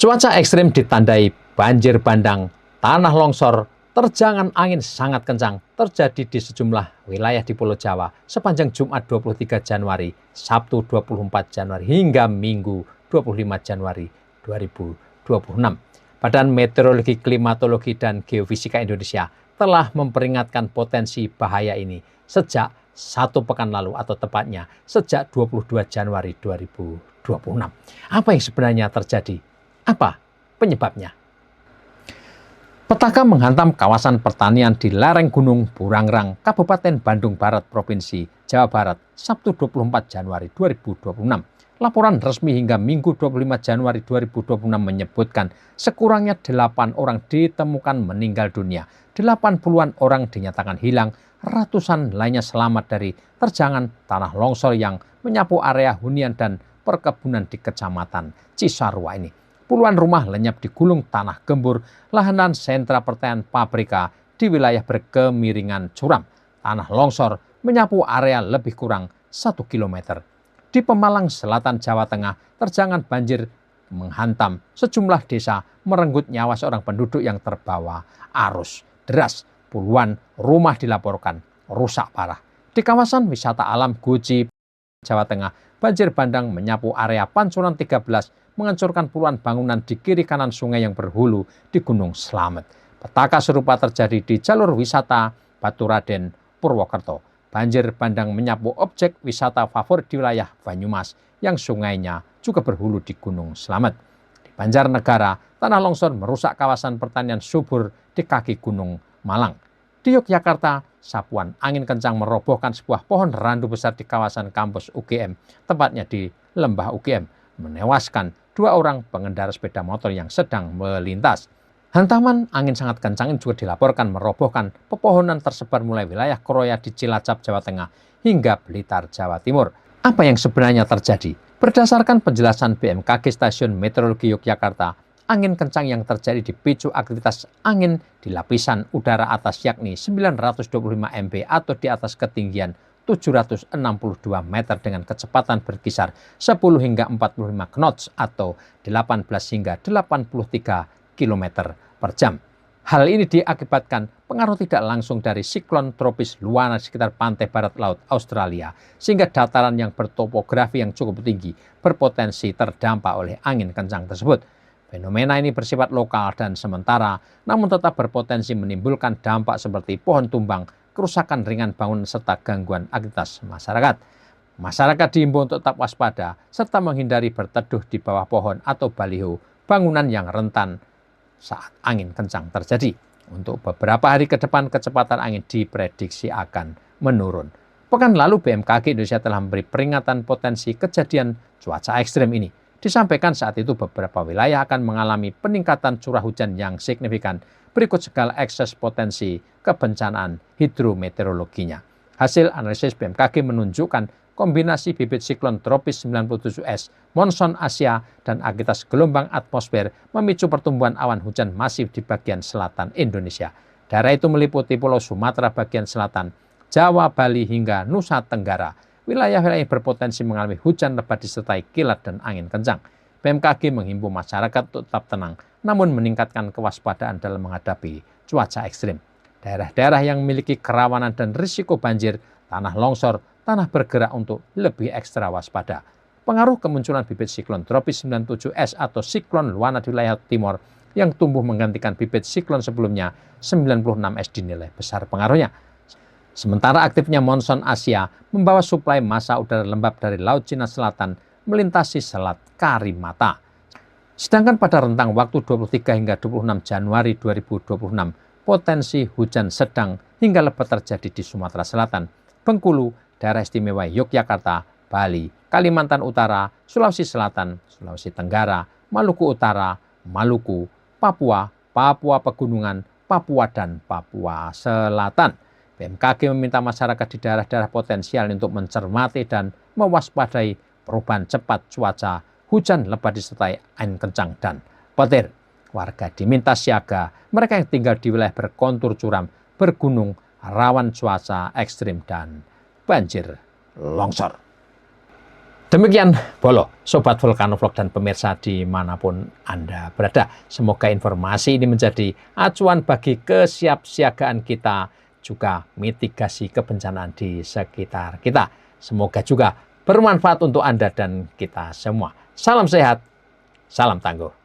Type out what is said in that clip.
Cuaca ekstrim ditandai banjir bandang, tanah longsor, terjangan angin sangat kencang terjadi di sejumlah wilayah di Pulau Jawa sepanjang Jumat 23 Januari, Sabtu 24 Januari hingga Minggu 25 Januari 2026. Badan Meteorologi, Klimatologi, dan Geofisika Indonesia telah memperingatkan potensi bahaya ini sejak 1 pekan lalu atau tepatnya sejak 22 Januari 2026. Apa yang sebenarnya terjadi? Apa penyebabnya? Petaka menghantam kawasan pertanian di lereng Gunung Burangrang, Kabupaten Bandung Barat, Provinsi Jawa Barat, Sabtu 24 Januari 2026. Laporan resmi hingga Minggu 25 Januari 2026 menyebutkan sekurangnya 8 orang ditemukan meninggal dunia, 80-an orang dinyatakan hilang, ratusan lainnya selamat dari terjangan tanah longsor yang menyapu area hunian dan perkebunan di Kecamatan Cisarua ini. Puluhan rumah lenyap di gulung tanah gembur, lahan sentra pertanian pabrika di wilayah berkemiringan curam. Tanah longsor menyapu area lebih kurang 1 km. Di Pemalang, Selatan Jawa Tengah, terjangan banjir menghantam sejumlah desa, merenggut nyawa seorang penduduk yang terbawa arus deras. Puluhan rumah dilaporkan rusak parah. Di kawasan wisata alam Guci, Jawa Tengah, banjir bandang menyapu area Pancuran 13, menghancurkan puluhan bangunan di kiri kanan sungai yang berhulu di Gunung Slamet. Petaka serupa terjadi di jalur wisata Baturaden, Purwokerto. Banjir bandang menyapu objek wisata favorit di wilayah Banyumas yang sungainya juga berhulu di Gunung Slamet. Di Banjarnegara, tanah longsor merusak kawasan pertanian subur di kaki Gunung Malang. Di Yogyakarta, sapuan angin kencang merobohkan sebuah pohon randu besar di kawasan kampus UGM, tepatnya di Lembah UGM, menewaskan 2 orang pengendara sepeda motor yang sedang melintas. Hantaman angin sangat kencang juga dilaporkan merobohkan pepohonan tersebar mulai wilayah Kroya di Cilacap, Jawa Tengah, hingga Blitar, Jawa Timur. Apa yang sebenarnya terjadi? Berdasarkan penjelasan BMKG Stasiun Meteorologi Yogyakarta, angin kencang yang terjadi dipicu aktivitas angin di lapisan udara atas yakni 925 MB atau di atas ketinggian 762 meter dengan kecepatan berkisar 10 hingga 45 knots atau 18 hingga 83 km per jam. Hal ini diakibatkan pengaruh tidak langsung dari siklon tropis Luana di sekitar pantai barat laut Australia, sehingga dataran yang bertopografi yang cukup tinggi berpotensi terdampak oleh angin kencang tersebut. Fenomena ini bersifat lokal dan sementara, namun tetap berpotensi menimbulkan dampak seperti pohon tumbang, kerusakan ringan bangunan, serta gangguan aktivitas masyarakat. Masyarakat diimbau untuk tetap waspada serta menghindari berteduh di bawah pohon atau baliho bangunan yang rentan saat angin kencang terjadi. Untuk beberapa hari ke depan kecepatan angin diprediksi akan menurun. Pekan lalu BMKG Indonesia telah memberi peringatan potensi kejadian cuaca ekstrem ini. Disampaikan saat itu beberapa wilayah akan mengalami peningkatan curah hujan yang signifikan. Berikut segala ekses potensi kebencanaan hidrometeorologinya. Hasil analisis BMKG menunjukkan kombinasi bibit siklon tropis 97S, monsun Asia, dan aktivitas gelombang atmosfer memicu pertumbuhan awan hujan masif di bagian selatan Indonesia. Daerah itu meliputi Pulau Sumatera bagian selatan, Jawa, Bali, hingga Nusa Tenggara. Wilayah-wilayah berpotensi mengalami hujan lebat disertai kilat dan angin kencang. BMKG menghimbau masyarakat untuk tetap tenang, namun meningkatkan kewaspadaan dalam menghadapi cuaca ekstrim. Daerah-daerah yang memiliki kerawanan dan risiko banjir, tanah longsor, tanah bergerak untuk lebih ekstra waspada. Pengaruh kemunculan bibit siklon tropis 97S atau siklon Luana di wilayah timur yang tumbuh menggantikan bibit siklon sebelumnya 96S dinilai besar pengaruhnya. Sementara aktifnya monsun Asia membawa suplai massa udara lembab dari Laut Cina Selatan melintasi Selat Karimata. Sedangkan pada rentang waktu 23 hingga 26 Januari 2026, potensi hujan sedang hingga lebat terjadi di Sumatera Selatan, Bengkulu, Daerah Istimewa Yogyakarta, Bali, Kalimantan Utara, Sulawesi Selatan, Sulawesi Tenggara, Maluku Utara, Maluku, Papua, Papua Pegunungan, Papua, dan Papua Selatan. BMKG meminta masyarakat di daerah-daerah potensial untuk mencermati dan mewaspadai perubahan cepat cuaca, hujan lebat disertai angin kencang dan petir. Warga diminta siaga, mereka yang tinggal di wilayah berkontur curam, bergunung, rawan cuaca ekstrim, dan banjir longsor. Demikian Bolo, Sobat Volcanovlog dan pemirsa dimanapun Anda berada. Semoga informasi ini menjadi acuan bagi kesiapsiagaan kita, juga mitigasi kebencanaan di sekitar kita. Semoga juga bermanfaat untuk Anda dan kita semua. Salam sehat, salam tangguh.